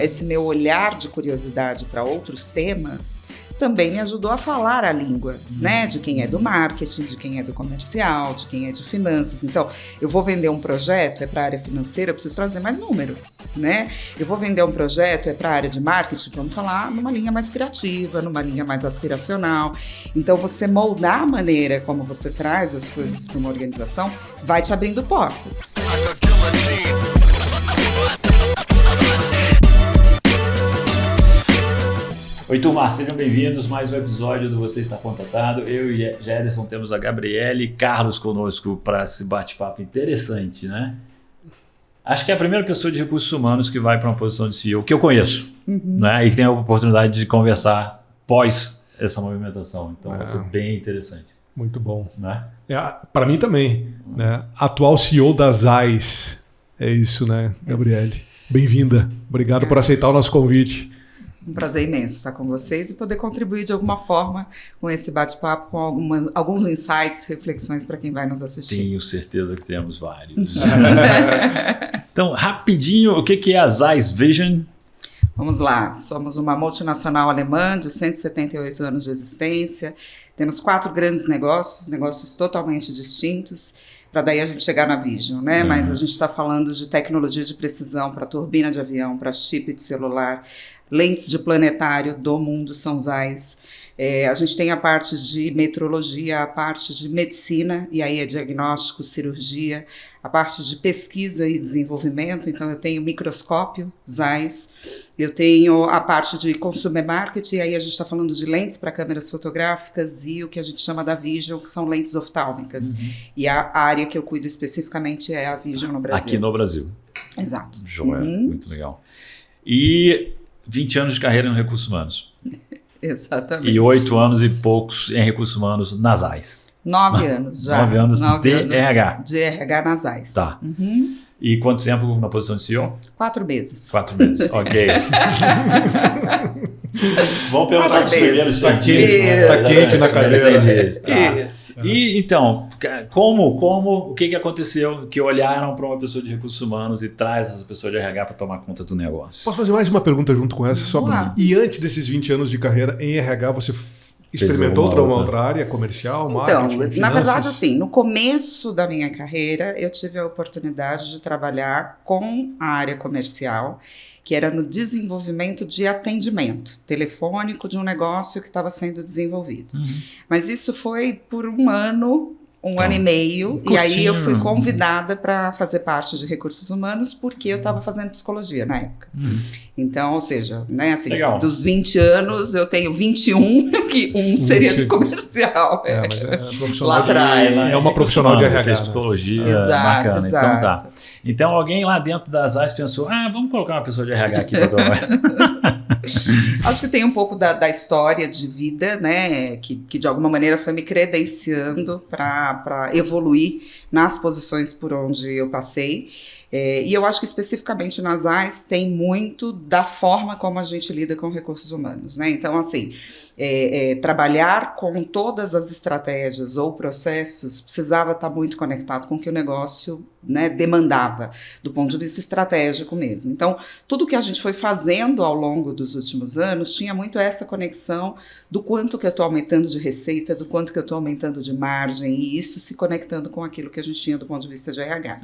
esse meu olhar de curiosidade para outros temas também me ajudou a falar a língua, né? De quem é do marketing, de quem é do comercial, de quem é de finanças. Então, eu vou vender um projeto, é para a área financeira, eu preciso trazer mais número, né? Eu vou vender um projeto, é para a área de marketing, vamos falar numa linha mais criativa, numa linha mais aspiracional. Então, você moldar a maneira como você traz as coisas para uma organização vai te abrindo portas. Oi, turma, sejam bem-vindos. Mais um episódio do Você Está Contratado. Eu e Gerson temos a Gabriele e Carlos conosco para esse bate-papo interessante, né? Acho que é a primeira pessoa de recursos humanos que vai para uma posição de CEO que eu conheço, né? E que tem a oportunidade de conversar pós essa movimentação. Então vai ser bem interessante. Muito bom. Né? Para mim também. Né? Atual CEO da ZAIS. É isso, né, Gabriele? Bem-vinda. Obrigado por aceitar o nosso convite. Um prazer imenso estar com vocês e poder contribuir de alguma forma com esse bate-papo, com alguns insights, reflexões para quem vai nos assistir. Tenho certeza que temos vários. Então, rapidinho, o que é a ZAIS Vision? Vamos lá, somos uma multinacional alemã de 178 anos de existência, temos 4 grandes negócios totalmente distintos, para daí a gente chegar na Vision, né? Mas a gente está falando de tecnologia de precisão para turbina de avião, para chip de celular, lentes de planetário do mundo são ZAIS. A gente tem a parte de metrologia, a parte de medicina, e aí é diagnóstico, cirurgia, a parte de pesquisa e desenvolvimento, então eu tenho microscópio, ZAIS, eu tenho a parte de consumer marketing, e aí a gente está falando de lentes para câmeras fotográficas e o que a gente chama da Vision, que são lentes oftálmicas. E a área que eu cuido especificamente é a Vision no Brasil. Aqui no Brasil. Exato. Joia, muito legal. E 20 anos de carreira em recursos humanos. Exatamente. E 8 anos e poucos em recursos humanos nas ZAIS. 9 anos já. 9 anos de RH. De RH nas ZAIS. Tá. E quanto tempo na posição de CEO? 4 meses. 4 meses, ok. Vamos perguntar dos primeiros. Está quente na cadeira. Tá. E então, o que aconteceu que olharam para uma pessoa de recursos humanos e traz essa pessoa de RH para tomar conta do negócio? Posso fazer mais uma pergunta junto com essa? E antes desses 20 anos de carreira em RH, você experimentou uma outra área comercial, marketing, finanças? Na verdade, assim, no começo da minha carreira, eu tive a oportunidade de trabalhar com a área comercial, que era no desenvolvimento de atendimento telefônico de um negócio que estava sendo desenvolvido. Mas isso foi por um ano e meio, e aí eu fui convidada para fazer parte de recursos humanos porque eu estava fazendo psicologia na época. Então, ou seja, né, assim, dos 20 anos eu tenho 21, que seria de comercial. Lá atrás. É uma profissional de RH. Fez psicologia, exato, bacana. Exato. Então alguém lá dentro das AIS pensou, vamos colocar uma pessoa de RH aqui para tomar. Acho que tem um pouco da história de vida, né, que de alguma maneira foi me credenciando para evoluir nas posições por onde eu passei. E eu acho que especificamente nas AIS tem muito da forma como a gente lida com recursos humanos, né? Então, assim, trabalhar com todas as estratégias ou processos precisava estar muito conectado com o que o negócio, né, demandava, do ponto de vista estratégico mesmo. Então, tudo que a gente foi fazendo ao longo dos últimos anos tinha muito essa conexão do quanto que eu estou aumentando de receita, do quanto que eu estou aumentando de margem, e isso se conectando com aquilo que a gente tinha do ponto de vista de RH.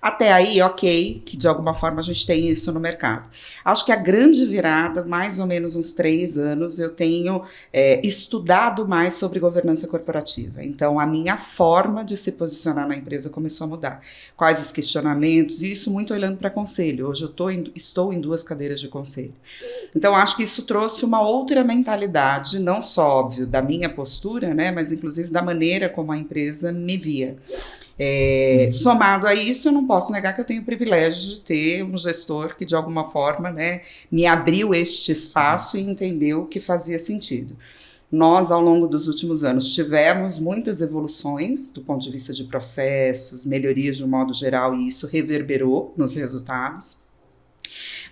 Até aí, ok, que de alguma forma a gente tem isso no mercado. Acho que a grande virada, mais ou menos uns 3 anos, eu tenho estudado mais sobre governança corporativa. Então, a minha forma de se posicionar na empresa começou a mudar. Quais os questionamentos, e isso muito olhando para conselho. Hoje eu estou em 2 cadeiras de conselho. Então, acho que isso trouxe uma outra mentalidade, não só, óbvio, da minha postura, né, mas inclusive da maneira como a empresa me via. Somado a isso, eu não posso negar que eu tenho o privilégio de ter um gestor que, de alguma forma, né, me abriu este espaço e entendeu que fazia sentido. Nós, ao longo dos últimos anos, tivemos muitas evoluções do ponto de vista de processos, melhorias de um modo geral, e isso reverberou nos resultados.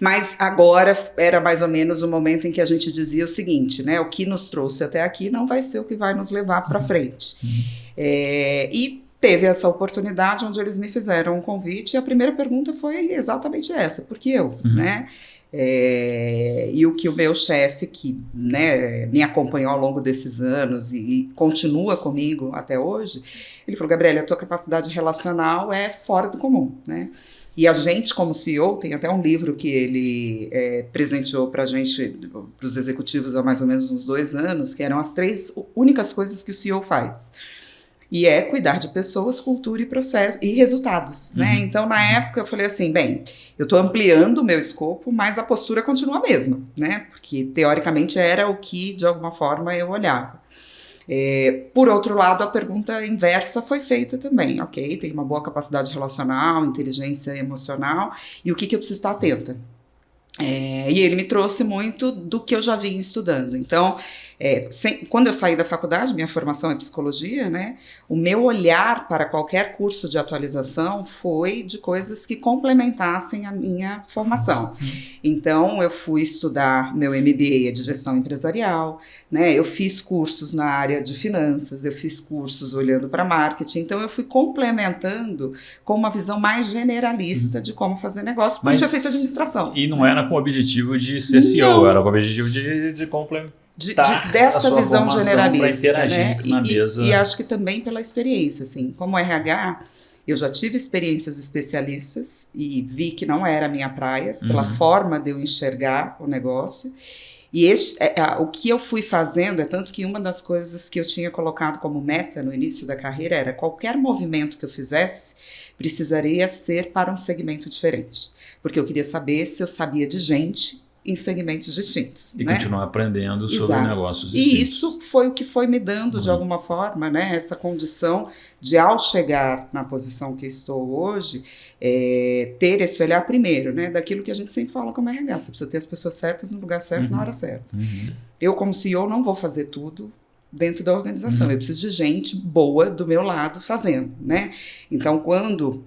Mas agora era mais ou menos o momento em que a gente dizia o seguinte, né? O que nos trouxe até aqui não vai ser o que vai nos levar para frente. E teve essa oportunidade onde eles me fizeram um convite e a primeira pergunta foi exatamente essa, por que eu, né? E o que o meu chefe, que, né, me acompanhou ao longo desses anos e continua comigo até hoje, ele falou, Gabriele, a tua capacidade relacional é fora do comum, né? E a gente, como CEO, tem até um livro que ele presenteou para a gente, para os executivos há mais ou menos uns 2 anos, que eram as 3 únicas coisas que o CEO faz. E é cuidar de pessoas, cultura e processo e resultados, né? Então, na época, eu falei assim, bem, eu estou ampliando o meu escopo, mas a postura continua a mesma, né? Porque, teoricamente, era o que, de alguma forma, eu olhava. Por outro lado, a pergunta inversa foi feita também, ok? Tem uma boa capacidade relacional, inteligência emocional, e o que eu preciso estar atenta? E ele me trouxe muito do que eu já vinha estudando. Então, quando eu saí da faculdade, minha formação é psicologia, né? O meu olhar para qualquer curso de atualização foi de coisas que complementassem a minha formação. Então, eu fui estudar meu MBA de gestão empresarial, né? Eu fiz cursos na área de finanças, eu fiz cursos olhando para marketing. Então, eu fui complementando com uma visão mais generalista de como fazer negócio, porque eu tinha feito administração. E não era com o objetivo de ser CEO, era com o objetivo de complementar dessa visão generalista, interagir, né? Na mesa. E acho que também pela experiência, assim, como RH, eu já tive experiências especialistas e vi que não era a minha praia, pela forma de eu enxergar o negócio. E o que eu fui fazendo é tanto que uma das coisas que eu tinha colocado como meta no início da carreira era qualquer movimento que eu fizesse precisaria ser para um segmento diferente. Porque eu queria saber se eu sabia de gente em segmentos distintos. E continuar aprendendo sobre negócios distintos. E isso foi o que foi me dando, de alguma forma, né, essa condição de, ao chegar na posição que estou hoje, ter esse olhar primeiro, né, daquilo que a gente sempre fala como RH. Você precisa ter as pessoas certas no lugar certo, na hora certa. Eu, como CEO, não vou fazer tudo dentro da organização. Eu preciso de gente boa do meu lado fazendo, né? Então, quando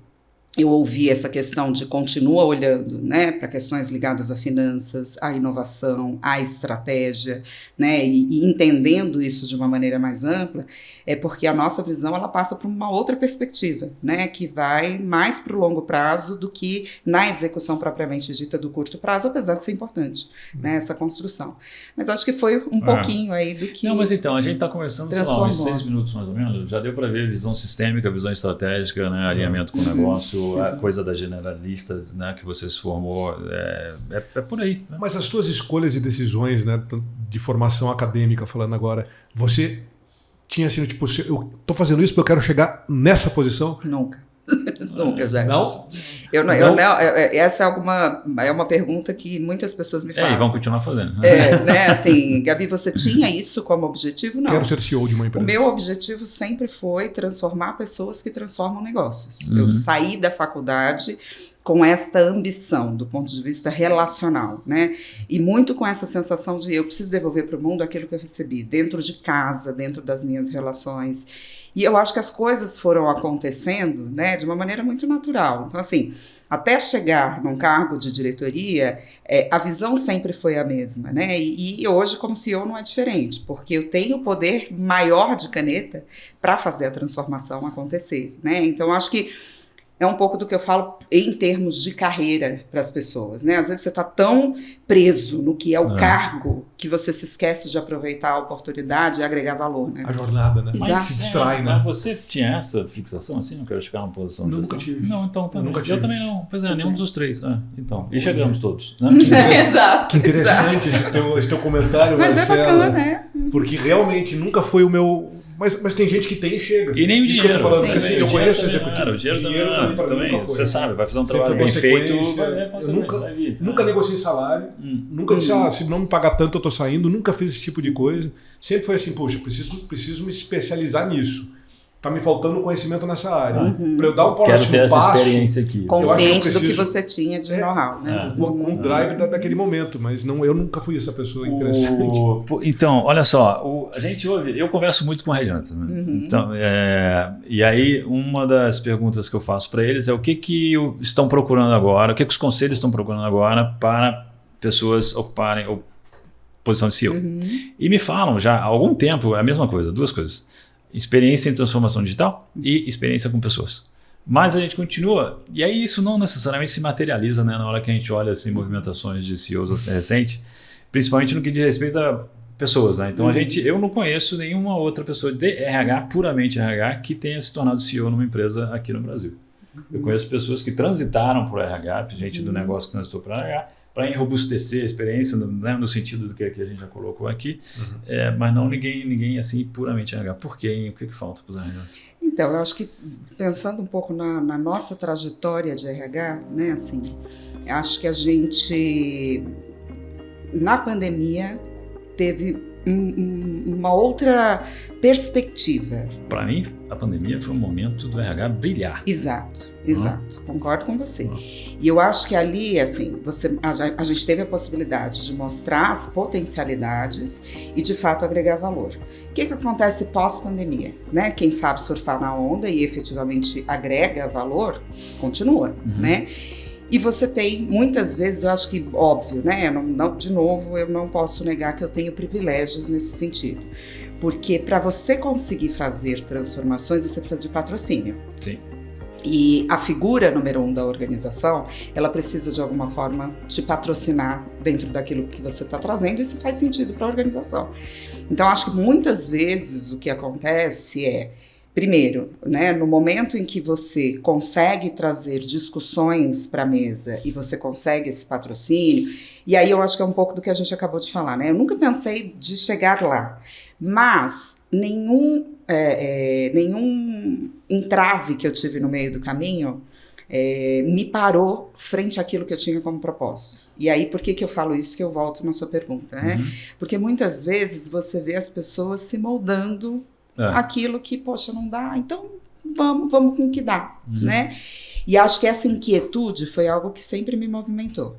eu ouvi essa questão de continua olhando, né, para questões ligadas a finanças, à inovação, à estratégia, né, e entendendo isso de uma maneira mais ampla, é porque a nossa visão ela passa por uma outra perspectiva, né, que vai mais para o longo prazo do que na execução propriamente dita do curto prazo, apesar de ser importante, né, essa construção. Mas acho que foi um pouquinho aí do que... Não, mas então, a gente está conversando, sei lá, uns 6 minutos mais ou menos, já deu para ver visão sistêmica, visão estratégica, né, alinhamento com o negócio, a coisa da generalista, né, que você se formou, é por aí. Né? Mas as tuas escolhas e decisões, né, de formação acadêmica, falando agora, você tinha assim, tipo, eu estou fazendo isso porque eu quero chegar nessa posição? Nunca. Nunca, já. Não? Essa é uma pergunta que muitas pessoas me fazem. E vão continuar fazendo. Né, assim, Gabi, você tinha isso como objetivo? Não. Quero ser CEO de uma empresa. O meu objetivo sempre foi transformar pessoas que transformam negócios. Eu saí da faculdade com esta ambição do ponto de vista relacional, né? E muito com essa sensação de eu preciso devolver para o mundo aquilo que eu recebi, dentro de casa, dentro das minhas relações. E eu acho que as coisas foram acontecendo, né, de uma maneira muito natural. Então, assim, até chegar num cargo de diretoria, a visão sempre foi a mesma, né? E hoje, como CEO, não é diferente, porque eu tenho poder maior de caneta para fazer a transformação acontecer, né? Então, acho que é um pouco do que eu falo em termos de carreira para as pessoas, né? Às vezes você está tão preso no que é o cargo que você se esquece de aproveitar a oportunidade e agregar valor, né? A jornada, né? Exato. Se distrai, né? Mas você tinha essa fixação assim? Não quero chegar numa posição de Nunca tive. Não, então também. Nunca tive. Eu também não. Pois é, nenhum dos 3. Então, e chegamos todos. Né? Exato. Que interessante esse teu comentário, Mas Marcela. é bacana, né? Porque realmente nunca foi o meu... Mas tem gente que tem e chega. E nem o dinheiro. Eu tô falando, porque, assim, eu conheço esse executivo. O dinheiro também, você sabe, vai fazer um Sempre trabalho bem feito. Eu nunca negociei salário, nunca disse, se não me pagar tanto eu tô saindo, nunca fiz esse tipo de coisa. Sempre foi assim, poxa, preciso me especializar nisso. Tá me faltando conhecimento nessa área. Para eu dar um próximo ter passo... Essa experiência aqui. Consciente do que você tinha de know-how, né? Com o drive daquele momento, mas não, eu nunca fui essa pessoa interessante. Então, olha só, a gente ouve, eu converso muito com headhunters, né? Então, e aí uma das perguntas que eu faço para eles é o que estão procurando agora, o que os conselhos estão procurando agora para pessoas ocuparem a posição de CEO. E me falam já há algum tempo a mesma coisa, 2 coisas. experiência em transformação digital e experiência com pessoas. Mas a gente continua, e aí isso não necessariamente se materializa, né, na hora que a gente olha assim, movimentações de CEOs assim, recente, principalmente no que diz respeito a pessoas. Né? Então eu não conheço nenhuma outra pessoa de RH, puramente RH, que tenha se tornado CEO numa empresa aqui no Brasil. Eu conheço pessoas que transitaram por RH, gente do negócio que transitou por RH, para enrobustecer a experiência, né, no sentido do que a gente já colocou aqui, mas não ninguém assim puramente RH. Por quê? O que falta para os RHs? Então, eu acho que pensando um pouco na nossa trajetória de RH, né, assim, acho que a gente, na pandemia, teve uma outra perspectiva. Para mim, a pandemia foi um momento do RH brilhar. Exato, concordo com você. E eu acho que ali, assim, a gente teve a possibilidade de mostrar as potencialidades e, de fato, agregar valor. O que acontece pós-pandemia? Né? Quem sabe surfar na onda e efetivamente agrega valor, continua, né? E você tem, muitas vezes, eu acho que, óbvio, né? De novo, eu não posso negar que eu tenho privilégios nesse sentido. Porque para você conseguir fazer transformações, você precisa de patrocínio. Sim. E a figura número 1 da organização, ela precisa, de alguma forma, te patrocinar dentro daquilo que você está trazendo, e isso faz sentido para a organização. Então, acho que muitas vezes o que acontece é, primeiro, né, no momento em que você consegue trazer discussões para a mesa e você consegue esse patrocínio, e aí eu acho que é um pouco do que a gente acabou de falar, né? Eu nunca pensei de chegar lá, mas nenhum entrave que eu tive no meio do caminho me parou frente àquilo que eu tinha como propósito. E aí, por que eu falo isso, que eu volto na sua pergunta, né? Porque muitas vezes você vê as pessoas se moldando aquilo que, poxa, não dá, então vamos com o que dá, né? E acho que essa inquietude foi algo que sempre me movimentou.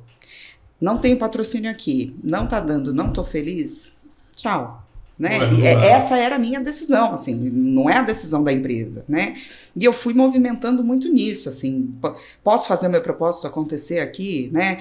Não tenho patrocínio aqui, não tá dando, não tô feliz, tchau. Né? Essa era a minha decisão, assim, não é a decisão da empresa, né? E eu fui movimentando muito nisso, assim, posso fazer o meu propósito acontecer aqui, né?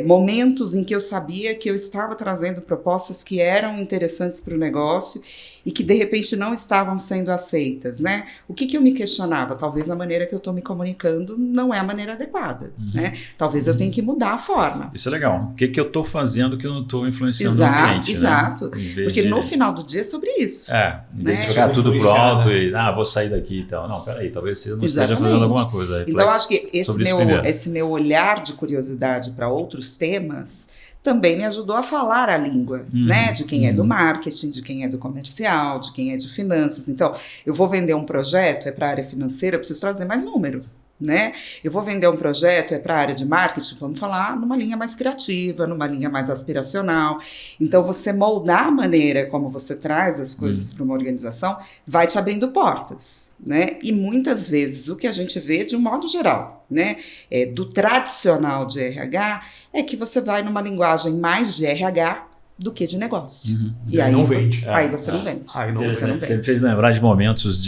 Momentos em que eu sabia que eu estava trazendo propostas que eram interessantes para o negócio e que de repente não estavam sendo aceitas, né? O que eu me questionava? Talvez a maneira que eu estou me comunicando não é a maneira adequada, né? Talvez eu tenha que mudar a forma. Isso é legal. O que eu estou fazendo que eu não estou influenciando o ambiente, exato. Né? Porque no final do dia é sobre isso. Em vez de jogar tudo pro alto e vou sair daqui e tal. Não, peraí, talvez você não esteja fazendo alguma coisa. Então, acho que esse meu olhar de curiosidade para outros temas também me ajudou a falar a língua, né? De quem é do marketing, de quem é do comercial, de quem é de finanças. Então, eu vou vender um projeto, é para a área financeira, eu preciso trazer mais número. Né? Eu vou vender um projeto, é para a área de marketing, vamos falar numa linha mais criativa, numa linha mais aspiracional. Então, você moldar a maneira como você traz as coisas para uma organização vai te abrindo portas, né? E muitas vezes o que a gente vê, de um modo geral, né, do tradicional de RH, é que você vai numa linguagem mais de RH do que de negócio. E aí não vende. Aí você não vende. Você me fez lembrar de momentos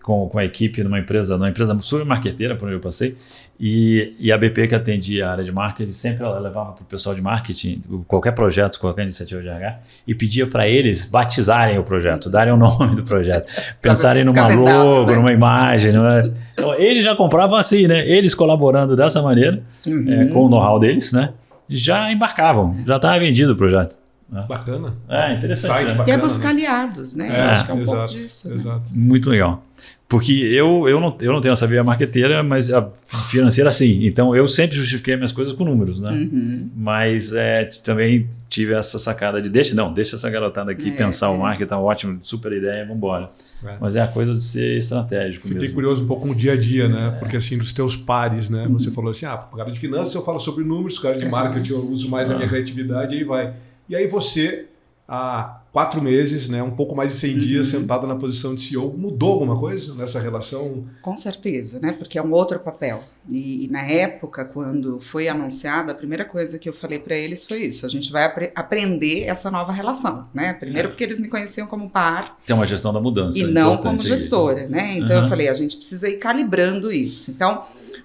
com a equipe numa empresa super marqueteira, por onde eu passei, e a BP, que atendia a área de marketing, sempre ela levava para o pessoal de marketing qualquer projeto, qualquer iniciativa de RH, e pedia para eles batizarem o projeto, darem o nome do projeto, pensarem numa logo, né? Numa imagem. Então, eles já compravam assim, né? Eles colaborando dessa maneira, com o know-how deles, né? Já embarcavam, já estava vendido o projeto. Bacana. Interessante. Né? E é buscar aliados, né? Acho que é um pouco disso. Exato. Muito legal. Porque eu não tenho essa veia marqueteira, mas a financeira sim. Então eu sempre justifiquei minhas coisas com números, né? Mas também tive essa sacada de deixa essa garotada aqui pensar o marketing, tá ótimo, super ideia, vamos embora. Mas é a coisa de ser estratégico. Fiquei curioso um pouco com o dia a dia, né? Porque assim, dos teus pares, né? Você falou assim, o cara de finanças eu falo sobre números, o cara de marketing eu uso mais a minha criatividade, e aí vai. E aí você, há 4 meses, né, um pouco mais de 100 dias, sentada na posição de CEO, mudou alguma coisa nessa relação? Com certeza, né? Porque é um outro papel. E na época, quando foi anunciado, a primeira coisa que eu falei para eles foi isso: a gente vai aprender essa nova relação, né? Primeiro porque eles me conheciam como par. Tem uma gestão da mudança. E não como gestora, né? Então eu falei, a gente precisa ir calibrando isso. Então,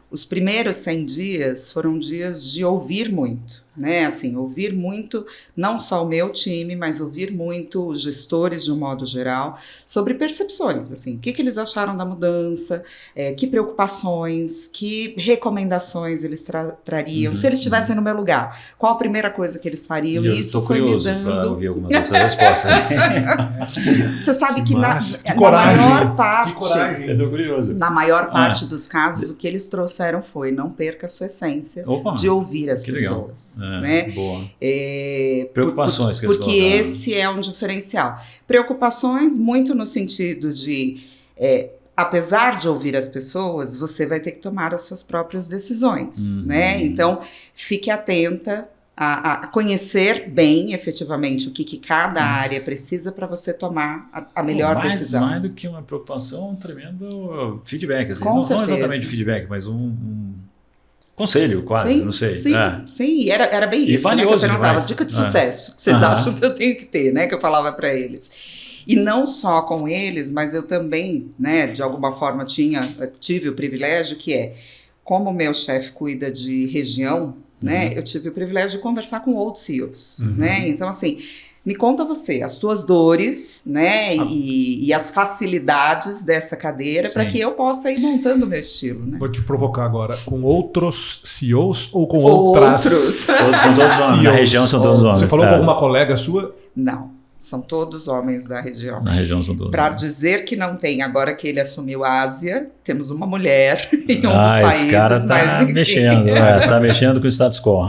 os primeiros 100 dias foram dias de ouvir muito, né? Assim, ouvir muito, não só o meu time, mas ouvir muito os gestores de um modo geral, sobre percepções, assim, o que eles acharam da mudança, que preocupações, que recomendações eles trariam, se eles estivessem no meu lugar, qual a primeira coisa que eles fariam, e isso foi me dando... para ouvir alguma dessas respostas. Você sabe que na coragem, maior parte... Que coragem. Eu tô curioso. Na maior parte dos casos, o que eles trouxeram foi não perca a sua essência de ouvir as pessoas. Né? Boa. Preocupações porque esse é um diferencial. Preocupações muito no sentido de, apesar de ouvir as pessoas, você vai ter que tomar as suas próprias decisões. Né? Então, fique atenta a conhecer bem, efetivamente, o que cada área precisa para você tomar a melhor decisão. Mais do que uma preocupação, um tremendo feedback. Assim. Com não exatamente feedback, mas um conselho, quase, sim, não sei. Sim, era bem isso, né, que eu perguntava, dica de sucesso, que vocês acham que eu tenho que ter, né, que eu falava para eles. E não só com eles, mas eu também, né, de alguma forma tive o privilégio que como o meu chefe cuida de região, né, eu tive o privilégio de conversar com outros CEOs, né, então assim, me conta você, as tuas dores, né, e as facilidades dessa cadeira para que eu possa ir montando o meu estilo, né. Vou te provocar agora, com outros CEOs ou com outras? Outros. Todos homens, na região são todos homens. Você falou com alguma colega sua? Não. São todos homens da região. Na região são todos. Para dizer que não tem, agora que ele assumiu a Ásia, temos uma mulher em um dos países. Esse cara tá mexendo, tá mexendo com o status quo.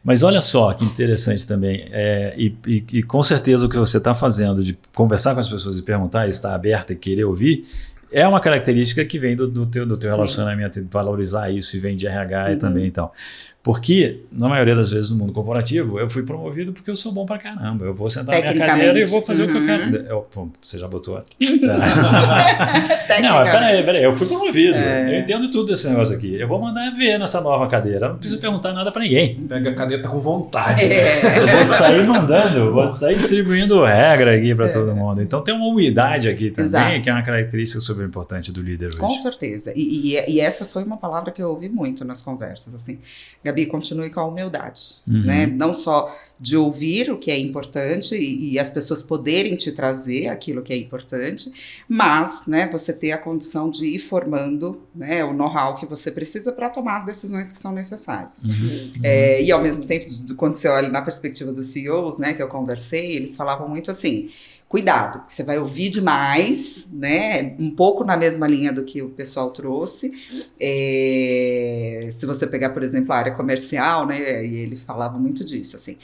Mas olha só que interessante também, e com certeza o que você está fazendo de conversar com as pessoas e perguntar, estar aberta e querer ouvir, é uma característica que vem do teu relacionamento, de valorizar isso, e vem de RH e também então. Porque, na maioria das vezes no mundo corporativo, eu fui promovido porque eu sou bom pra caramba. Eu vou sentar na minha cadeira e vou fazer o que eu quero. Você já botou? Não, peraí, eu fui promovido. Eu entendo tudo desse negócio aqui. Eu vou mandar ver nessa nova cadeira. Eu não preciso perguntar nada pra ninguém. Pega a caneta com vontade. Eu vou sair mandando, vou sair distribuindo regra aqui pra todo mundo. Então tem uma humildade aqui também, exato, que é uma característica super importante do líder hoje. Com certeza. E essa foi uma palavra que eu ouvi muito nas conversas, assim. Gabi, continue com a humildade, né? Não só de ouvir o que é importante e as pessoas poderem te trazer aquilo que é importante, mas, né, você ter a condição de ir formando, né, o know-how que você precisa para tomar as decisões que são necessárias. E ao mesmo tempo, quando você olha na perspectiva dos CEOs, né, que eu conversei, eles falavam muito assim: cuidado, você vai ouvir demais, né? Um pouco na mesma linha do que o pessoal trouxe. Se você pegar, por exemplo, a área comercial, né? E ele falava muito disso, assim,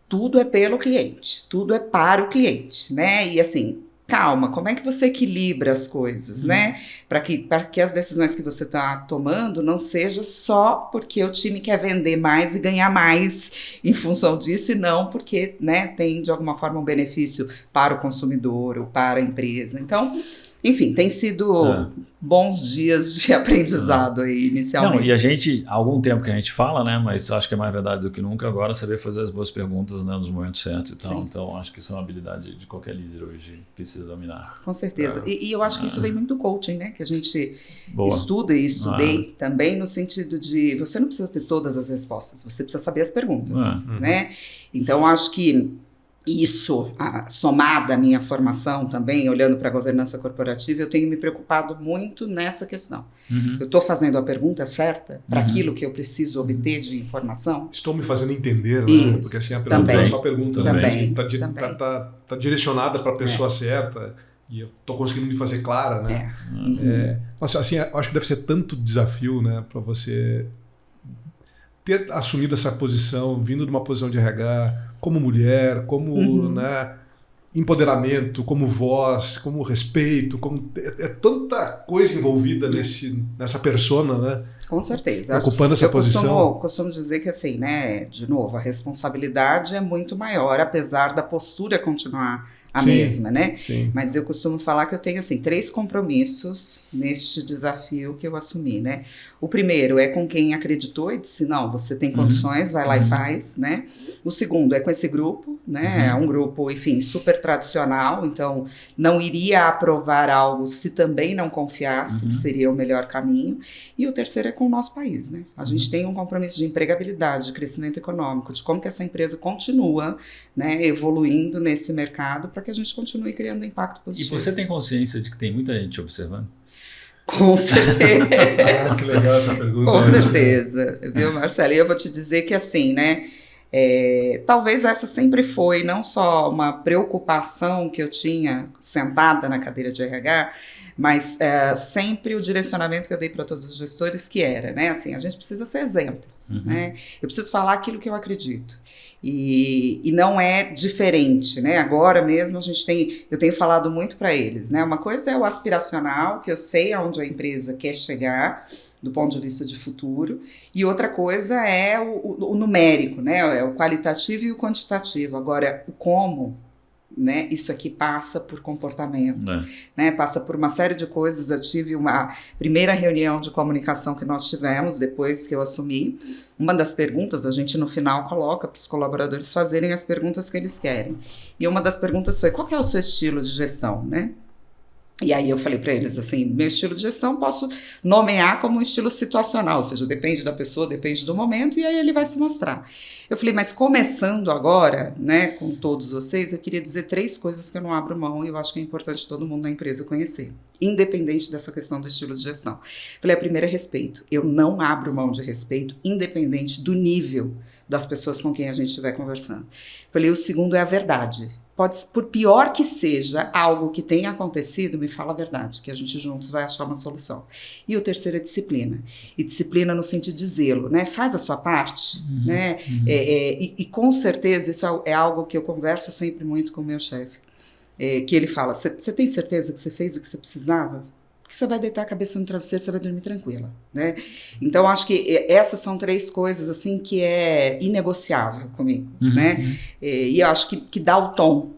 tudo é pelo cliente, tudo é para o cliente, né? E assim, calma, como é que você equilibra as coisas, né? Para que as decisões que você está tomando não seja só porque o time quer vender mais e ganhar mais em função disso, e não porque, né, tem de alguma forma um benefício para o consumidor ou para a empresa. Então, enfim, tem sido bons dias de aprendizado aí inicialmente. Não, e a gente, há algum tempo que a gente fala, né, mas acho que é mais verdade do que nunca agora saber fazer as boas perguntas, né, nos momentos certos e tal. Sim. Então, acho que isso é uma habilidade de qualquer líder hoje precisa dominar. Com certeza. E eu acho que isso vem muito do coaching, né, que a gente estuda e estudei também, no sentido de você não precisa ter todas as respostas, você precisa saber as perguntas, né? Então, acho que isso, somado à minha formação também, olhando para a governança corporativa, eu tenho me preocupado muito nessa questão. Eu estou fazendo a pergunta certa para aquilo que eu preciso obter de informação? Estou me fazendo entender, né? Isso, porque assim, a pergunta não é só pergunta, também, né? Tá direcionada para a pessoa certa e eu estou conseguindo me fazer clara, né? Nossa, assim, eu acho que deve ser tanto desafio, né, para você ter assumido essa posição, vindo de uma posição de RH, como mulher, como né, empoderamento, como voz, como respeito, como é tanta coisa envolvida nessa persona, né? Com certeza. Ocupando essa posição. Eu costumo dizer que, assim, né, de novo, a responsabilidade é muito maior, apesar da postura continuar a mesma, né? Sim. Mas eu costumo falar que eu tenho, assim, 3 compromissos neste desafio que eu assumi, né? O primeiro é com quem acreditou e disse, não, você tem condições, vai lá e faz, né? O segundo é com esse grupo, né? É um grupo, enfim, super tradicional, então não iria aprovar algo se também não confiasse que seria o melhor caminho. E o terceiro é com o nosso país, né? A gente tem um compromisso de empregabilidade, de crescimento econômico, de como que essa empresa continua, né, evoluindo nesse mercado para que a gente continue criando impacto positivo. E você tem consciência de que tem muita gente observando? Com certeza. Que legal essa pergunta. Com certeza, viu, Marcelo? E eu vou te dizer que assim, né, talvez essa sempre foi não só uma preocupação que eu tinha sentada na cadeira de RH, mas sempre o direcionamento que eu dei para todos os gestores que era, né, assim, a gente precisa ser exemplo, né, eu preciso falar aquilo que eu acredito. E não é diferente, né? Agora mesmo eu tenho falado muito para eles, né? Uma coisa é o aspiracional, que eu sei aonde a empresa quer chegar, do ponto de vista de futuro, e outra coisa é o numérico, né? É o qualitativo e o quantitativo. Agora, o como, né? Isso aqui passa por comportamento, né? Passa por uma série de coisas. Eu tive uma primeira reunião de comunicação que nós tivemos depois que eu assumi. Uma das perguntas, a gente no final coloca para os colaboradores fazerem as perguntas que eles querem. E uma das perguntas foi: qual que é o seu estilo de gestão, né? E aí eu falei para eles assim, meu estilo de gestão posso nomear como um estilo situacional, ou seja, depende da pessoa, depende do momento, e aí ele vai se mostrar. Eu falei, mas começando agora, né, com todos vocês, eu queria dizer 3 coisas que eu não abro mão e eu acho que é importante todo mundo na empresa conhecer, independente dessa questão do estilo de gestão. Eu falei, a primeira é respeito. Eu não abro mão de respeito, independente do nível das pessoas com quem a gente estiver conversando. Eu falei, o segundo é a verdade. Por pior que seja algo que tenha acontecido, me fala a verdade, que a gente juntos vai achar uma solução. E o terceiro é disciplina. E disciplina no sentido de zelo, né? Faz a sua parte, né? E com certeza isso é algo que eu converso sempre muito com o meu chefe. Que ele fala, você tem certeza que você fez o que você precisava? Porque você vai deitar a cabeça no travesseiro, você vai dormir tranquila, né? Então, acho que essas são 3 coisas, assim, que é inegociável comigo, né? E eu acho que dá o tom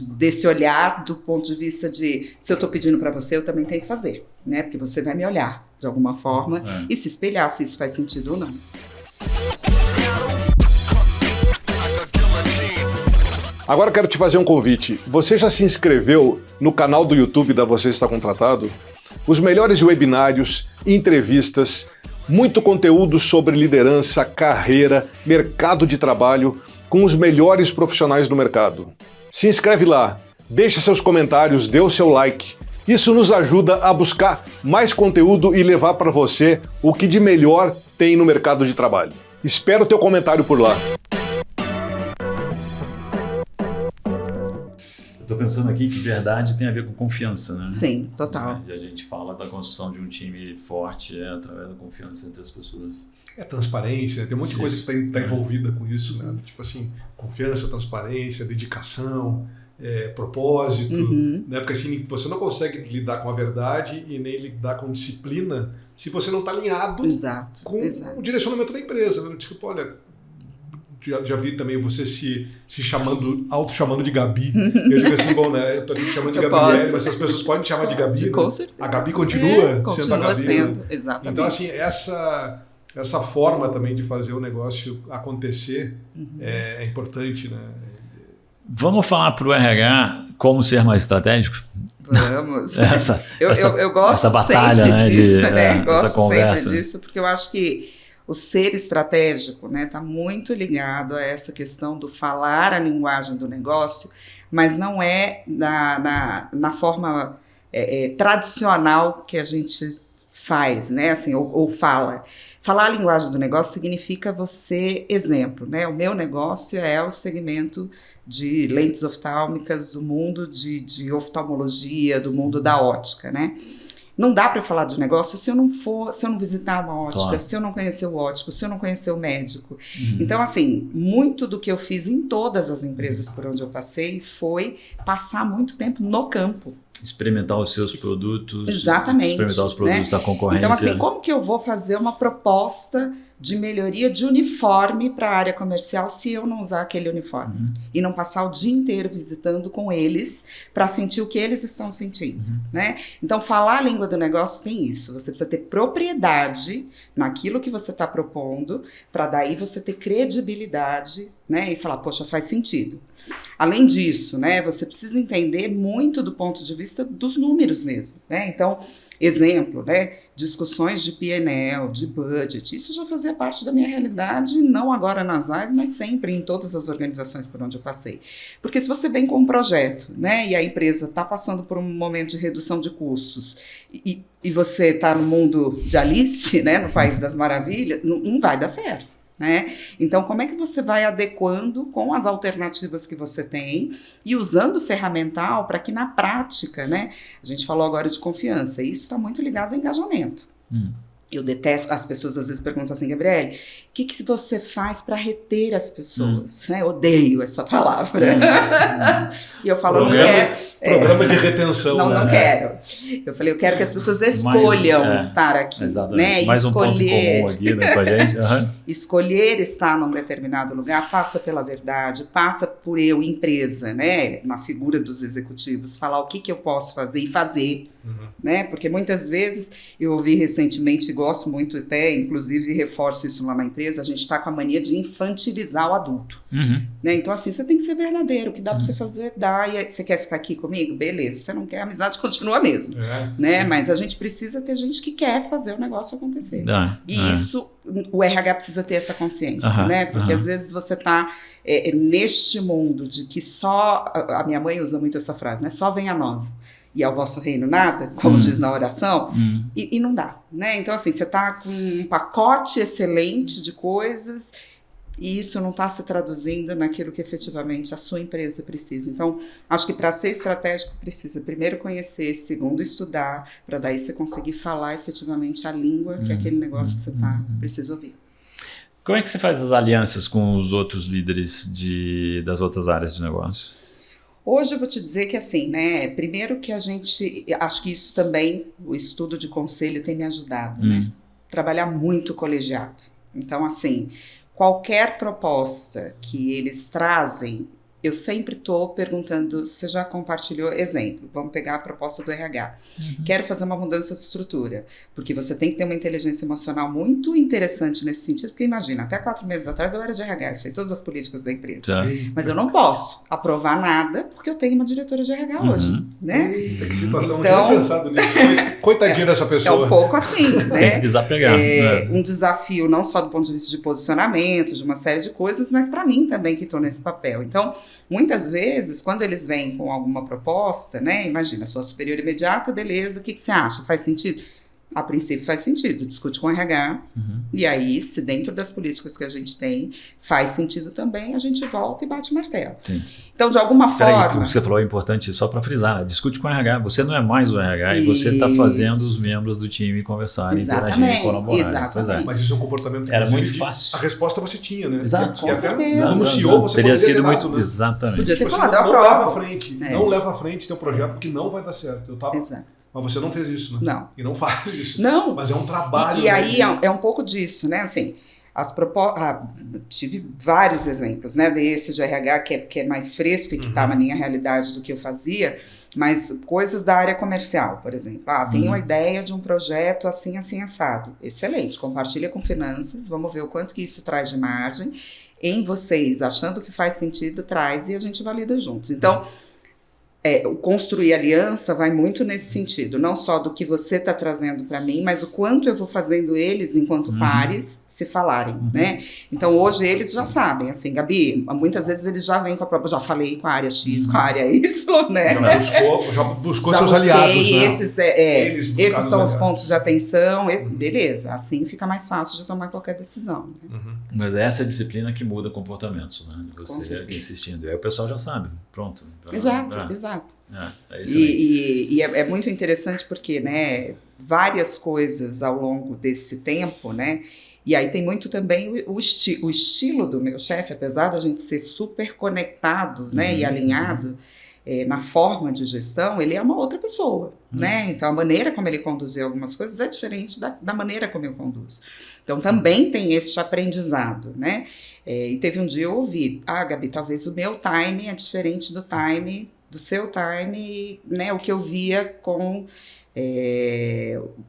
desse olhar do ponto de vista de, se eu estou pedindo para você, eu também tenho que fazer, né? Porque você vai me olhar, de alguma forma, e se espelhar se isso faz sentido ou não. Agora eu quero te fazer um convite. Você já se inscreveu no canal do YouTube da Você Está Contratado? Os melhores webinários, entrevistas, muito conteúdo sobre liderança, carreira, mercado de trabalho, com os melhores profissionais do mercado. Se inscreve lá, deixa seus comentários, dê o seu like. Isso nos ajuda a buscar mais conteúdo e levar para você o que de melhor tem no mercado de trabalho. Espero o teu comentário por lá. Estou pensando aqui que verdade tem a ver com confiança, né? Sim, total. E a gente fala da construção de um time forte através da confiança entre as pessoas. Transparência, tem um monte de coisa que está envolvida com isso, né? Tipo assim, confiança, transparência, dedicação, propósito, né? Porque assim, você não consegue lidar com a verdade e nem lidar com disciplina se você não está alinhado com o direcionamento da empresa. Né? Tipo, olha, já vi também você se chamando, auto-chamando de Gabi. Eu digo assim, bom, né? Eu tô aqui te chamando de Gabriele, mas as pessoas podem te chamar de Gabi, né? A Gabi continua sendo a Gabi. Né? Exatamente. Então, assim, essa forma também de fazer o negócio acontecer é importante, né? Vamos falar para o RH como ser mais estratégico? Vamos. eu gosto essa batalha, sempre disso, né? Gosto sempre disso, porque eu acho que o ser estratégico, né, está muito ligado a essa questão do falar a linguagem do negócio, mas não é na forma tradicional que a gente faz, né, assim, ou fala. Falar a linguagem do negócio significa você, exemplo, né, o meu negócio é o segmento de lentes oftálmicas do mundo de oftalmologia, do mundo da ótica, né. Não dá para falar de negócio se eu não visitar uma ótica, claro. Se eu não conhecer o ótico, se eu não conhecer o médico. Então, assim, muito do que eu fiz em todas as empresas por onde eu passei foi passar muito tempo no campo. experimentar os seus produtos. Exatamente. Experimentar os produtos, né, da concorrência. Então, assim, como que eu vou fazer uma proposta de melhoria de uniforme para a área comercial se eu não usar aquele uniforme? E não passar o dia inteiro visitando com eles para sentir o que eles estão sentindo, né? Então, falar a língua do negócio tem isso. Você precisa ter propriedade naquilo que você está propondo, para daí você ter credibilidade, né? E falar, poxa, faz sentido. Além disso, né, você precisa entender muito do ponto de vista dos números mesmo, né? Então, exemplo, né, discussões de P&L, de budget, isso já fazia parte da minha realidade, não agora nas AIS, mas sempre em todas as organizações por onde eu passei. Porque se você vem com um projeto, né, e a empresa está passando por um momento de redução de custos, e você está no mundo de Alice, né, no País das Maravilhas, não vai dar certo. Né? Então, como é que você vai adequando com as alternativas que você tem e usando o ferramental para que na prática, né? A gente falou agora de confiança, e isso está muito ligado ao engajamento. Eu detesto, as pessoas às vezes perguntam assim, Gabriele, o que você faz para reter as pessoas? Né? Odeio essa palavra. E eu falo, Programa de retenção. Não quero. Eu falei, eu quero que as pessoas escolham estar aqui. Exatamente. Né? Mais um ponto comum aqui, né, com a gente. Escolher estar num determinado lugar passa pela verdade, passa por eu, empresa, né? Na figura dos executivos, falar o que eu posso fazer e fazer. Né? Porque muitas vezes, eu ouvi recentemente, gosto muito até, inclusive reforço isso lá na empresa, a gente está com a mania de infantilizar o adulto. Né? Então, assim, você tem que ser verdadeiro, o que dá para você fazer, dá, e você quer ficar aqui comigo? Beleza, você não quer, a amizade continua mesmo. Né? Mas a gente precisa ter gente que quer fazer o negócio acontecer. Isso, o RH precisa ter essa consciência, né? Porque às vezes você está neste mundo de que só, a minha mãe usa muito essa frase, né? Só vem a nós. E ao vosso reino nada, como diz na oração, e não dá, né? Então, assim, você está com um pacote excelente de coisas e isso não está se traduzindo naquilo que efetivamente a sua empresa precisa. Então, acho que para ser estratégico precisa primeiro conhecer, segundo estudar, para daí você conseguir falar efetivamente a língua que aquele negócio que você precisa ouvir. Como é que você faz as alianças com os outros líderes das outras áreas de negócio? Hoje eu vou te dizer que assim, né, primeiro que acho que isso também, o estudo de conselho tem me ajudado, né, trabalhar muito colegiado. Então, assim, qualquer proposta que eles trazem, eu sempre estou perguntando, você já compartilhou, exemplo, vamos pegar a proposta do RH. Quero fazer uma mudança de estrutura, porque você tem que ter uma inteligência emocional muito interessante nesse sentido, porque imagina, até 4 meses atrás eu era de RH, eu sei todas as políticas da empresa, mas eu não posso aprovar nada, porque eu tenho uma diretora de RH hoje, né? Eita, que situação, então, não tinha pensado nisso. Coitadinha dessa pessoa. É um pouco assim, né? Tem que desapegar. Um desafio não só do ponto de vista de posicionamento, de uma série de coisas, mas para mim também que estou nesse papel. Então, muitas vezes, quando eles vêm com alguma proposta, né? Imagina, sua superior imediata, beleza, o que você acha? Faz sentido? A princípio faz sentido, discute com o RH, e aí, se dentro das políticas que a gente tem, faz sentido também, a gente volta e bate martelo. Sim. Então, de alguma forma... O que você falou é importante, só para frisar, né? Discute com o RH, você não é mais o RH e você está fazendo os membros do time conversarem, interagirem, colaborarem. Pois é. Mas isso é um comportamento que era muito fácil. A resposta você tinha, né? Exato. Com certeza. Como CEO, você teria poderia sido ter muito... dado, né? Exatamente. Podia ter falado, não leva à frente, não leva à frente seu projeto, porque não vai dar certo. Exato. Mas você não fez isso, né? Não. E não faz isso. Não. Mas é um trabalho. E aí é um pouco disso, né? Assim, tive vários exemplos, né? Desse de RH que é mais fresco e que está na minha realidade do que eu fazia, mas coisas da área comercial, por exemplo. Tenho uma ideia de um projeto assim, assim, assado. Excelente, compartilha com finanças, vamos ver o quanto que isso traz de margem. Em vocês, achando que faz sentido, traz e a gente valida juntos. Então... o construir aliança vai muito nesse sentido, não só do que você está trazendo para mim, mas o quanto eu vou fazendo eles, enquanto pares, se falarem, né? Então, hoje eles já sabem, assim, Gabi, muitas vezes eles já vêm com a própria, já falei com a área X, com a área Y, né? Já buscou seus aliados, né? Esses são os pontos de atenção, beleza, assim fica mais fácil de tomar qualquer decisão. Né? Mas é essa disciplina que muda comportamentos, né? Você insistindo, aí o pessoal já sabe, pronto. Exato. É isso aí. E é muito interessante porque, né, várias coisas ao longo desse tempo, né, e aí tem muito também o estilo do meu chefe, apesar da gente ser super conectado, né, e alinhado, na forma de gestão, ele é uma outra pessoa, né? Então, a maneira como ele conduziu algumas coisas é diferente da maneira como eu conduzo. Então, também tem este aprendizado, né? E teve um dia eu ouvi, Gabi, talvez o meu time é diferente do time, do seu time, né? O que eu via com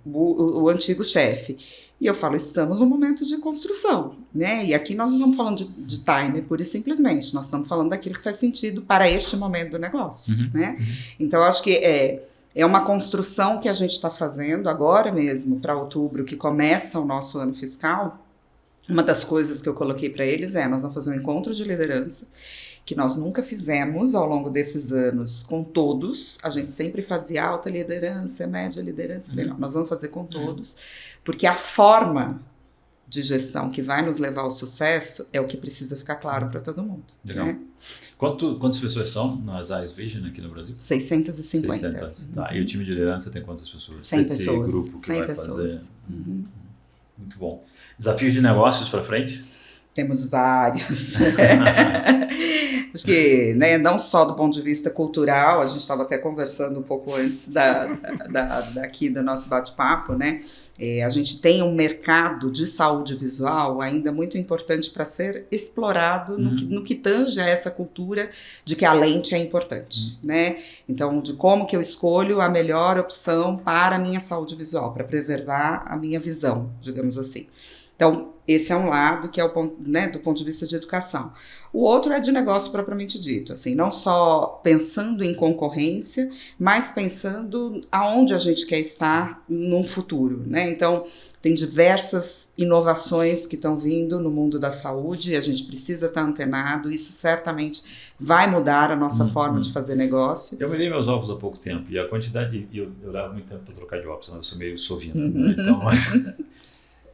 o antigo chefe. E eu falo, estamos num momento de construção, né? E aqui nós não estamos falando de time pura e simplesmente, nós estamos falando daquilo que faz sentido para este momento do negócio, né? Então, eu acho que é uma construção que a gente está fazendo agora mesmo, para outubro, que começa o nosso ano fiscal. Uma das coisas que eu coloquei para eles nós vamos fazer um encontro de liderança, que nós nunca fizemos ao longo desses anos com todos. A gente sempre fazia alta liderança, média liderança. Falei, não, nós vamos fazer com todos, porque a forma de gestão que vai nos levar ao sucesso é o que precisa ficar claro para todo mundo. Legal. Né? Quantas pessoas são nas Eyes Vision aqui no Brasil? 650. 600. Tá. E o time de liderança tem quantas pessoas? 100 pessoas. Grupo que 100 vai pessoas. fazer. Muito bom. Desafios de negócios para frente? Temos vários. Acho que, né, não só do ponto de vista cultural, a gente estava até conversando um pouco antes daqui do nosso bate-papo, né? A gente tem um mercado de saúde visual ainda muito importante para ser explorado no que tange a essa cultura de que a lente é importante, né? Então, de como que eu escolho a melhor opção para a minha saúde visual, para preservar a minha visão, digamos assim. Então, esse é um lado que é o ponto, né, do ponto de vista de educação. O outro é de negócio propriamente dito, assim, não só pensando em concorrência, mas pensando aonde a gente quer estar num futuro, né? Então, tem diversas inovações que estão vindo no mundo da saúde e a gente precisa estar antenado. Isso certamente vai mudar a nossa forma de fazer negócio. Eu melhorei meus óculos há pouco tempo e a quantidade... Eu levo muito tempo para trocar de óculos, senão eu sou meio sovino, né? Então...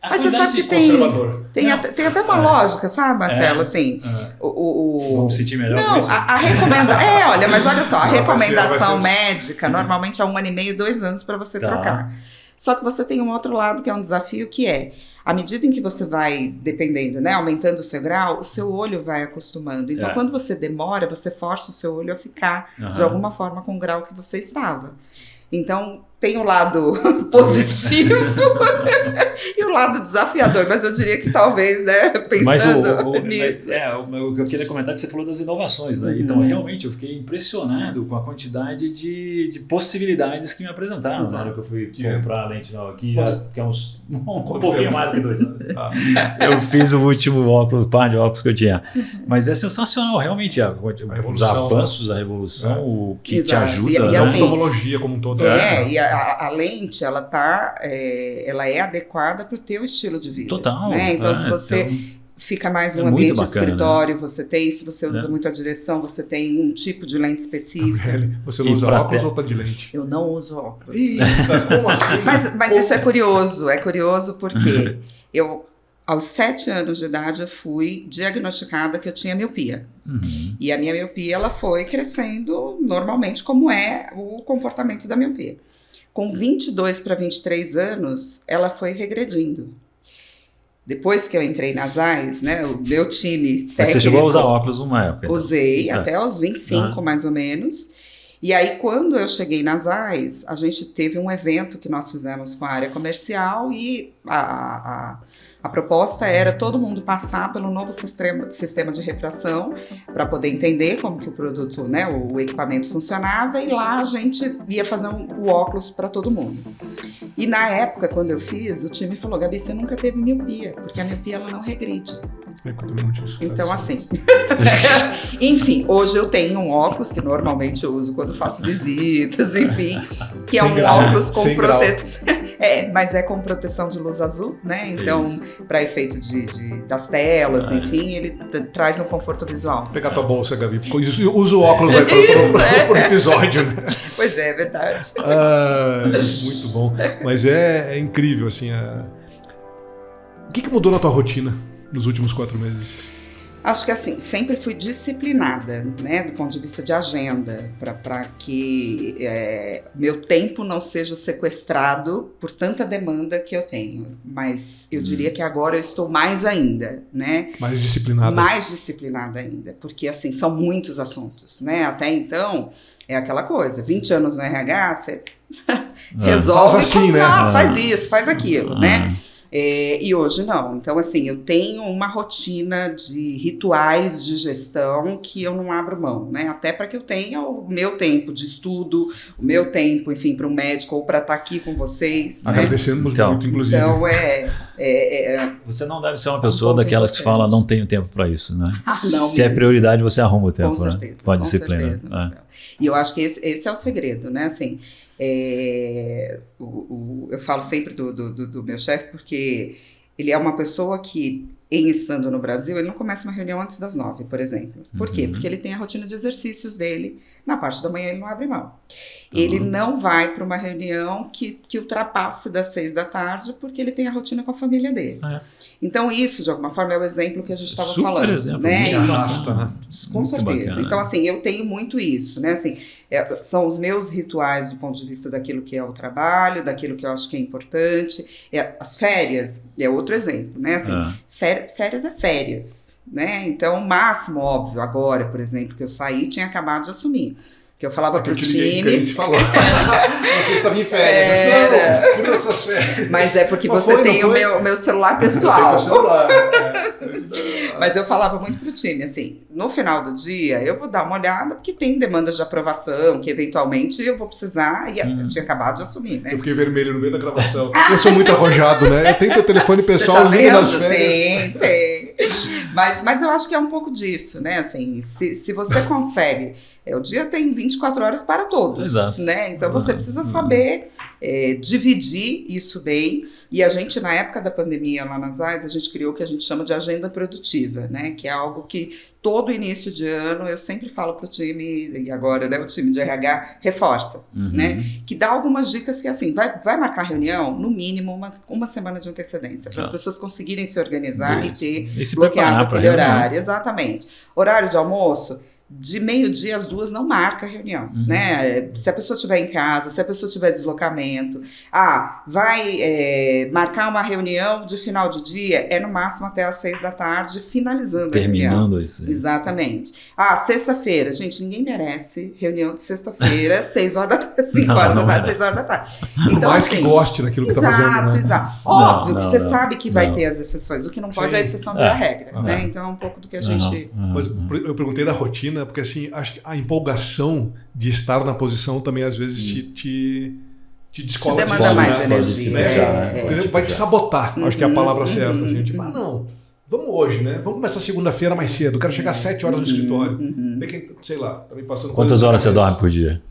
Mas você sabe que tem até uma lógica, sabe, Marcelo? Assim, Vamos sentir melhor não, com isso? a recomendação... olha, mas olha só, a recomendação médica normalmente é 1 ano e meio, 2 anos para você trocar. Só que você tem um outro lado que é um desafio, que é, à medida em que você vai, dependendo, né, aumentando o seu grau, o seu olho vai acostumando. Então, quando você demora, você força o seu olho a ficar, de alguma forma, com o grau que você estava. Então, tem o lado positivo e o lado desafiador, mas eu diria que talvez, né, pensando nisso. O que eu queria comentar é que você falou das inovações, né? Então, realmente, eu fiquei impressionado com a quantidade de possibilidades que me apresentaram na hora que eu fui comprar a lente nova aqui, que é um pouquinho mais do que 2 anos. Eu fiz o último par de óculos que eu tinha. Mas é sensacional, realmente, os avanços, a revolução, o que te ajuda. E a oftalmologia como um todo. E a lente, ela é adequada para o teu estilo de vida. Total. Né? Então, se você fica mais num ambiente bacana, de escritório, né? se você usa muito a direção, você tem um tipo de lente específica. Você não usa óculos ou tá de lente? Eu não uso óculos. Como assim? Mas isso é curioso porque aos 7 anos de idade, eu fui diagnosticada que eu tinha miopia. E a minha miopia, ela foi crescendo normalmente, como é o comportamento da miopia. Com 22 para 23 anos, ela foi regredindo. Depois que eu entrei nas Eyes, né, o meu time técnico... Mas você chegou a usar óculos numa época? Então. Usei, até aos 25, mais ou menos. E aí, quando eu cheguei nas Eyes, a gente teve um evento que nós fizemos com a área comercial e a proposta era todo mundo passar pelo novo sistema de refração para poder entender como que o produto, né, o equipamento funcionava, e lá a gente ia fazer o óculos para todo mundo. E na época, quando eu fiz, o time falou: Gabi, você nunca teve miopia, porque a miopia ela não regride. Então, assim... Enfim, hoje eu tenho um óculos que normalmente eu uso quando faço visitas, enfim, que é um óculos com proteção... mas é com proteção de luz azul, né? Então, para efeito das telas, enfim, ele traz um conforto visual. Vou pegar tua bolsa, Gabi. Usa o óculos aí pro episódio, né? Pois é verdade. Muito bom. Mas é incrível, assim. O que mudou na tua rotina nos últimos 4 meses? Acho que assim, sempre fui disciplinada, né, do ponto de vista de agenda, para que meu tempo não seja sequestrado por tanta demanda que eu tenho. Mas eu diria que agora eu estou mais ainda, né? Mais disciplinada. Mais disciplinada ainda, porque assim, são muitos assuntos, né? Até então, é aquela coisa, 20 anos no RH, você resolve, faz assim, né? Faz isso, faz aquilo, né? E hoje não. Então, assim, eu tenho uma rotina de rituais de gestão que eu não abro mão, né? Até para que eu tenha o meu tempo de estudo, o meu tempo, enfim, para um médico ou para estar aqui com vocês. Agradecemos muito, inclusive. Então, Você não deve ser uma pessoa daquelas que fala, não tenho tempo para isso, né? Não Se mesmo. É prioridade, você arruma o tempo, Com certeza, né? Com a disciplina. certeza, Marcelo. E eu acho que esse é o segredo, né? Assim, eu falo sempre do meu chefe porque ele é uma pessoa que, estando no Brasil, ele não começa uma reunião antes das 9, por exemplo. Por quê? Porque ele tem a rotina de exercícios dele, na parte da manhã ele não abre mão. Ele não vai para uma reunião que ultrapasse das 6 da tarde, porque ele tem a rotina com a família dele. Então isso, de alguma forma, é o exemplo que a gente estava falando. Exemplo, né? Arrasta, né? Com Muito certeza. bacana. Então, assim, eu tenho muito isso, né? Assim, são os meus rituais do ponto de vista daquilo que é o trabalho, daquilo que eu acho que é importante. As férias é outro exemplo, né? Assim, férias é férias, né? Então, o máximo, óbvio, agora, por exemplo, que eu saí, tinha acabado de assumir. Que eu falava pro time. Que a gente falou. Você estava em férias. Tira suas férias. Mas é porque você tem o meu celular pessoal. Eu tenho o celular. Mas eu falava muito pro time, assim, no final do dia eu vou dar uma olhada, porque tem demandas de aprovação que eventualmente eu vou precisar, e eu tinha acabado de assumir, né? Eu fiquei vermelho no meio da gravação. Eu sou muito arrojado, né? Eu tenho teu telefone pessoal, Você tá ligo nas vendo? férias. Tem. Mas eu acho que é um pouco disso, né? Assim, se você consegue, o dia tem 24 horas para todos, Exato. né? Então você precisa saber dividir isso bem. E a gente, na época da pandemia lá nas AIS, a gente criou o que a gente chama de agenda produtiva, né? Que é algo que todo início de ano eu sempre falo para o time, e agora, né, o time de RH reforça, né? Que dá algumas dicas que, assim, vai marcar reunião, no mínimo, uma semana de antecedência, para as pessoas conseguirem se organizar e ter se bloqueado aquele reunião. horário. Exatamente. Horário de almoço, de meio-dia às 2 não marca reunião, né? Se a pessoa estiver em casa, se a pessoa tiver deslocamento, vai marcar uma reunião de final de dia, no máximo até às 6 da tarde, finalizando a reunião. Terminando isso. Exatamente. Sexta-feira, gente, ninguém merece reunião de sexta-feira, 6 horas da tarde, 5 horas da tarde, 6 horas da tarde. Por mais que goste daquilo que está fazendo, né? Exato. Óbvio que você sabe que vai ter as exceções, o que não pode é a exceção virar regra, né? Então é um pouco do que a gente... Mas eu perguntei da rotina, porque assim, acho que a empolgação de estar na posição também às vezes te descola. Te demanda mais energia. Vai te sabotar, acho que é a palavra certa. Assim, tipo, não, vamos hoje, né? Vamos começar segunda-feira mais cedo. Quero chegar às 7 horas no escritório. Sei lá, tá me passando. Quantas horas você dorme por dia?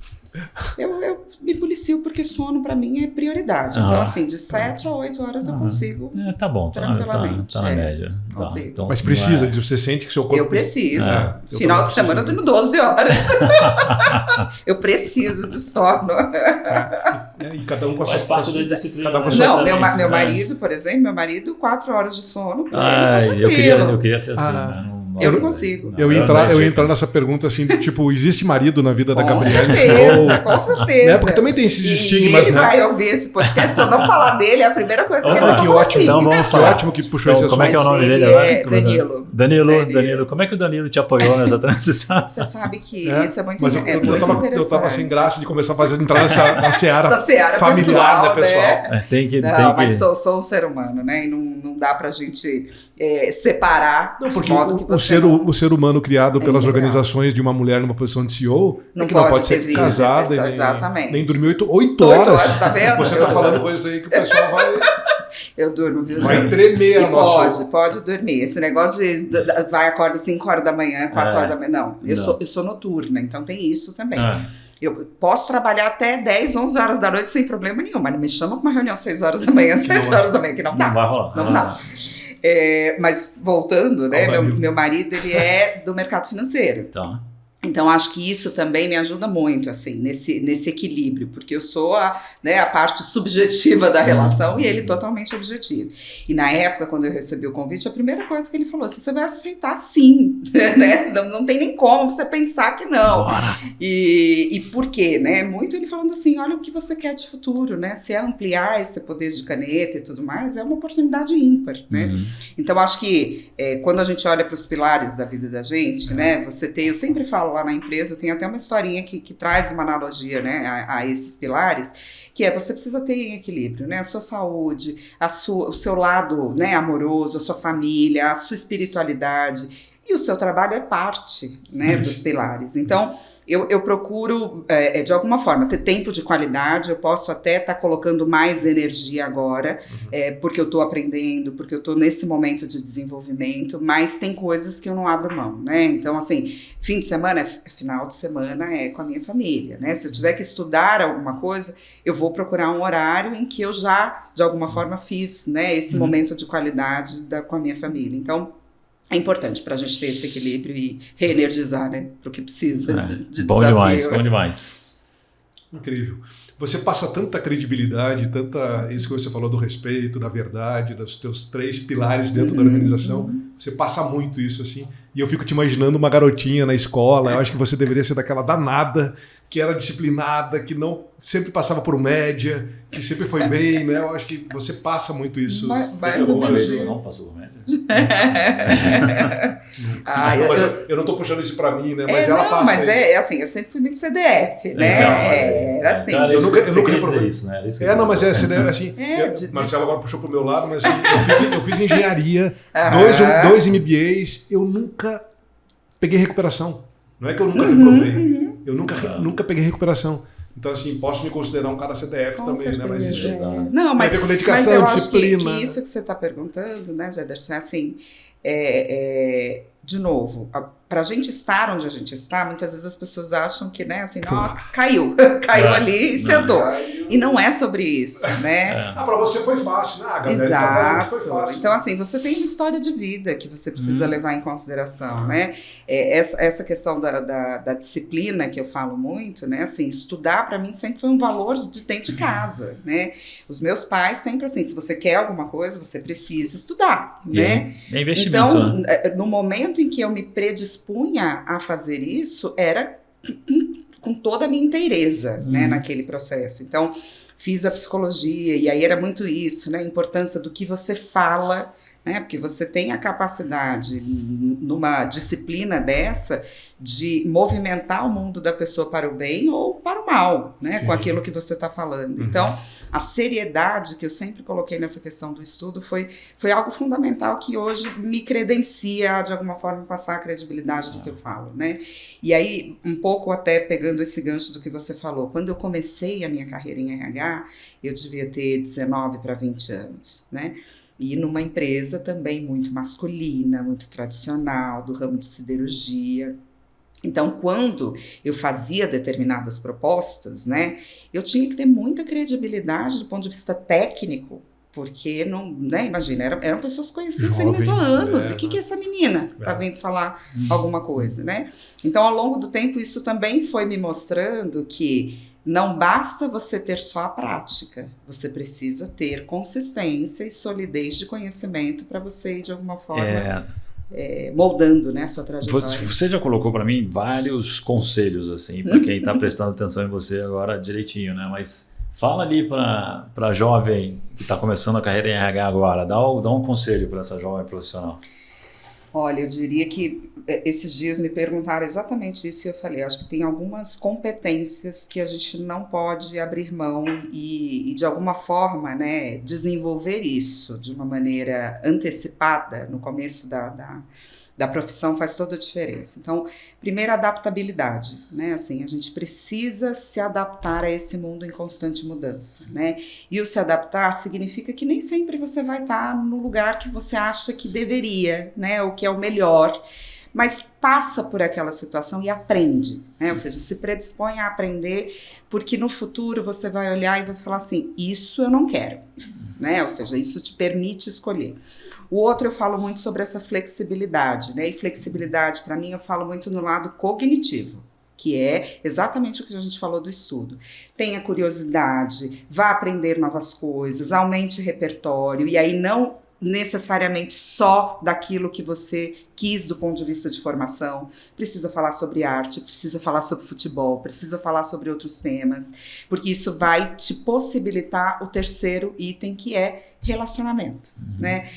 Eu me policio porque sono pra mim é prioridade. Então, assim, de 7 a 8 horas eu consigo. Tá bom, tranquilamente. Tá na média. Consigo. Então, mas precisa, você sente que seu corpo... Eu preciso. Eu Final de semana eu durmo 12 horas. Eu preciso de sono. E cada um com a faz sua parte da disciplina. Não, meu marido, por exemplo, 4 horas de sono. Eu queria ser assim, né? Eu não consigo. Eu ia entrar nessa pergunta assim, tipo, existe marido na vida da Gabriele? Com certeza. Né? Porque também tem esses estigmas, ele né? vai ouvir esse podcast, se eu não falar dele, é a primeira coisa que ele vai falar. Que ótimo. Então vamos Que falar. ótimo que puxou esse assunto. Como é que é o nome dele agora? Danilo. Como é que o Danilo te apoiou nessa transição? Você sabe que isso é muito Mas interessante. eu tava sem graça de começar a entrar na seara pessoal, familiar, pessoal. Né? Tem que... Mas sou um ser humano, né? E não dá pra gente separar. Não, porque o ser humano criado pelas organizações de uma mulher numa posição de CEO não pode ser vida, casada nem dormir 8 horas. Tá vendo? Você tá falando coisas aí que o pessoal vai... Eu durmo, viu, vai gente? Tremer a nossa... Pode dormir. Esse negócio de acorda 5 horas da manhã, 4 horas da manhã. Não, eu sou noturna, então tem isso também. Eu posso trabalhar até 10, 11 horas da noite sem problema nenhum, mas não me chama para uma reunião 6 horas da manhã, 7 horas da manhã, que não dá. Não vai rolar. Não dá. Mas voltando, né? Meu marido, ele é do mercado financeiro. Então. Então, acho que isso também me ajuda muito, assim, nesse equilíbrio, porque eu sou a parte subjetiva da relação e ele totalmente objetivo. E na época, quando eu recebi o convite, a primeira coisa que ele falou assim, você vai aceitar sim, né? Não tem nem como você pensar que não. E por quê, né? Muito ele falando assim, olha o que você quer de futuro, né? Se ampliar esse poder de caneta e tudo mais, é uma oportunidade ímpar, né? Então, acho que quando a gente olha para os pilares da vida da gente, né? Eu sempre falo lá na empresa, tem até uma historinha que traz uma analogia, né, a esses pilares, que você precisa ter em equilíbrio, né, a sua saúde, o seu lado, né, amoroso, a sua família, a sua espiritualidade, e o seu trabalho é parte, né, dos pilares. Então, eu procuro, de alguma forma, ter tempo de qualidade, eu posso até estar colocando mais energia agora, porque eu estou aprendendo, porque eu estou nesse momento de desenvolvimento, mas tem coisas que eu não abro mão, né? Então, assim, fim de semana, final de semana é com a minha família, né? Se eu tiver que estudar alguma coisa, eu vou procurar um horário em que eu já, de alguma forma, fiz, né, esse momento de qualidade com a minha família. Então, é importante para a gente ter esse equilíbrio e reenergizar, né? Para o que precisa de bom desafio. Demais, bom demais. Incrível. Você passa tanta credibilidade, isso que você falou do respeito, da verdade, dos teus 3 pilares dentro da organização. Você passa muito isso, assim. E eu fico te imaginando uma garotinha na escola. Eu acho que você deveria ser daquela danada, que era disciplinada, que não sempre passava por média, que sempre foi bem, né? Eu acho que você passa muito isso. Alguma vez você não passou por média? Eu não estou puxando isso para mim, né? Mas ela passa. Mas assim, eu sempre fui muito CDF, né? Era assim. Então, eu nunca reprovei isso, né? Mas CDF, assim. Marcelo agora puxou pro meu lado, mas assim, eu fiz engenharia, 2 MBAs, eu nunca peguei recuperação. Não é que eu nunca reprovei. Eu nunca peguei recuperação. Então, assim, posso me considerar um cara CDF com também, certeza, né? Mas isso não, mas, tem a ver com dedicação, mas eu disciplina. Acho que isso que você está perguntando, né, Jederson, assim, de novo, para a gente estar onde a gente está, muitas vezes as pessoas acham que, né, assim, não, caiu ali e sentou. E não é sobre isso, né? Para você foi fácil, né? Exato. Foi fácil. Então, assim, você tem uma história de vida que você precisa levar em consideração, né? Essa questão da disciplina que eu falo muito, né? Assim, estudar para mim sempre foi um valor de dentro de casa, né? Os meus pais sempre assim, se você quer alguma coisa, você precisa estudar, né? É investimento, então, no momento em que eu me predispunha a fazer isso, era com toda a minha inteireza, né, naquele processo. Então, fiz a psicologia, e aí era muito isso, né, a importância do que você fala, né, porque você tem a capacidade, numa disciplina dessa, de movimentar o mundo da pessoa para o bem ou para o mal, né, com aquilo que você está falando. Então, a seriedade que eu sempre coloquei nessa questão do estudo foi algo fundamental que hoje me credencia, de alguma forma, passar a credibilidade do que eu falo, né. E aí, um pouco até pegando esse gancho do que você falou, quando eu comecei a minha carreira em RH, eu devia ter 19 para 20 anos, né. E numa empresa também muito masculina, muito tradicional, do ramo de siderurgia. Então, quando eu fazia determinadas propostas, né, eu tinha que ter muita credibilidade do ponto de vista técnico, porque, não, né, imagina, eram pessoas conhecidas sem muito anos, e o que é essa menina está vindo falar alguma coisa, né? Então, ao longo do tempo, isso também foi me mostrando que não basta você ter só a prática, você precisa ter consistência e solidez de conhecimento para você ir, de alguma forma, moldando, né, a sua trajetória. Você já colocou para mim vários conselhos, assim, para quem está prestando atenção em você agora direitinho, né? Mas fala ali para a jovem que está começando a carreira em RH agora, dá um conselho para essa jovem profissional. Olha, eu diria que esses dias me perguntaram exatamente isso e eu falei, acho que tem algumas competências que a gente não pode abrir mão e de alguma forma, né, desenvolver isso de uma maneira antecipada no começo da profissão faz toda a diferença. Então, primeiro, adaptabilidade, né? Assim, a gente precisa se adaptar a esse mundo em constante mudança, né? E o se adaptar significa que nem sempre você vai estar no lugar que você acha que deveria, né? O que é o melhor, mas passa por aquela situação e aprende, né? Ou seja, se predispõe a aprender, porque no futuro você vai olhar e vai falar assim, isso eu não quero, né? Ou seja, isso te permite escolher. O outro eu falo muito sobre essa flexibilidade, né? E flexibilidade, para mim, eu falo muito no lado cognitivo, que é exatamente o que a gente falou do estudo. Tenha curiosidade, vá aprender novas coisas, aumente repertório, e aí não necessariamente só daquilo que você quis do ponto de vista de formação. Precisa falar sobre arte, precisa falar sobre futebol, precisa falar sobre outros temas, porque isso vai te possibilitar o terceiro item, que é relacionamento, né?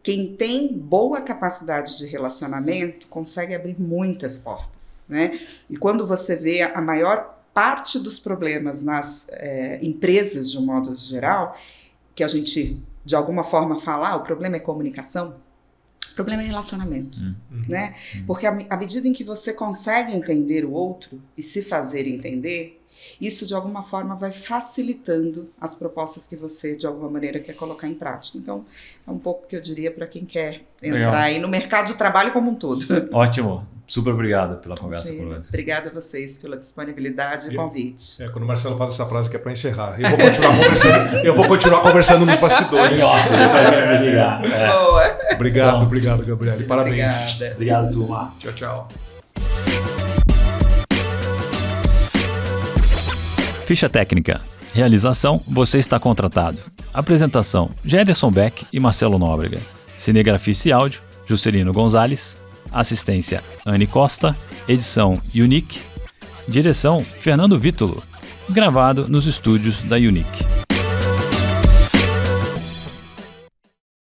Quem tem boa capacidade de relacionamento consegue abrir muitas portas, né? E quando você vê a maior parte dos problemas nas empresas, de um modo geral, que a gente de alguma forma fala, o problema é comunicação, o problema é relacionamento, né? Porque à medida em que você consegue entender o outro e se fazer entender, isso de alguma forma vai facilitando as propostas que você de alguma maneira quer colocar em prática. Então, é um pouco que eu diria para quem quer entrar aí no mercado de trabalho como um todo. Ótimo. Super obrigado pela conversa conosco. Obrigada a vocês pela disponibilidade e convite. Quando o Marcelo faz essa frase que é para encerrar, eu vou continuar conversando nos bastidores. Boa. Obrigado, Gabriele. Parabéns. Obrigada. Obrigado, turma. Tchau. Ficha técnica. Realização, você está contratado. Apresentação, Jederson Beck e Marcelo Nóbrega. Cinegrafista e áudio, Juscelino Gonzalez. Assistência, Anne Costa. Edição, Unique. Direção, Fernando Vítulo. Gravado nos estúdios da Unique.